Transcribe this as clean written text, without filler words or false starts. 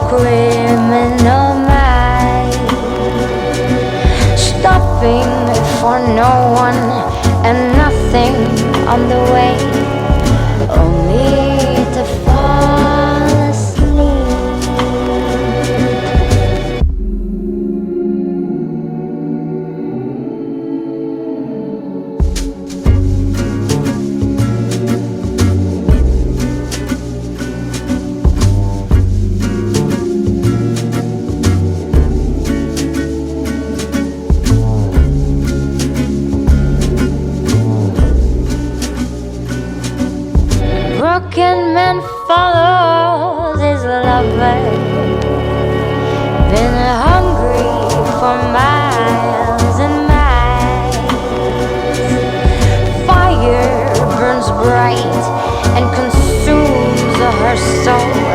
criminal mind, stopping for no one and nothing on the way, only to fall asleep. Broken man follows his lover, been hungry for miles and miles. Fire burns bright and consumes her soul.